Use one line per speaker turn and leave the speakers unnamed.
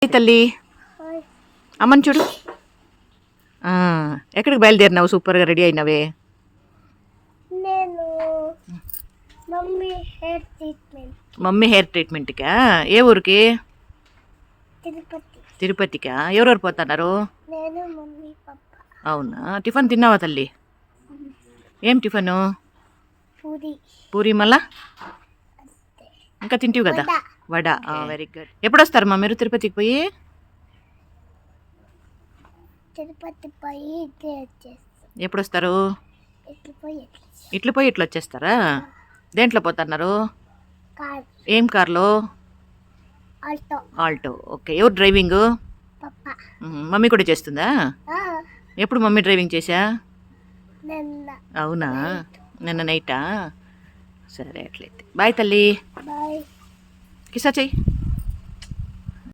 తల్లి అమ్మని చూడు. ఎక్కడికి బయలుదేరినావు? సూపర్గా రెడీ అయినావే.
నేను
మమ్మీ హెయిర్ ట్రీట్మెంట్కా? ఏ ఊరికి? తిరుపతికా? ఎవరెవరు పోతున్నారు? అవునా? టిఫిన్ తిన్నావా తల్లి? ఏం టిఫను? పూరి మళ్ళా ఇంకా తింటివి కదా వడ. Very good. ఎప్పుడు వస్తారు మా మీరు తిరుపతికి పోయి? ఎప్పుడు వస్తారు? ఇట్లు పోయి ఇట్లా వచ్చేస్తారా? దేంట్లో పోతున్నారు? ఏం కార్లో? ఆల్టో. ఓకే. ఎవరు డ్రైవింగ్? మమ్మీ కూడా చేస్తుందా? ఎప్పుడు మమ్మీ డ్రైవింగ్ చేసా? అవునా? నిన్న నైటా? సరే అట్లయితే బాయ్ తల్లి. కిసా చెయ్యి.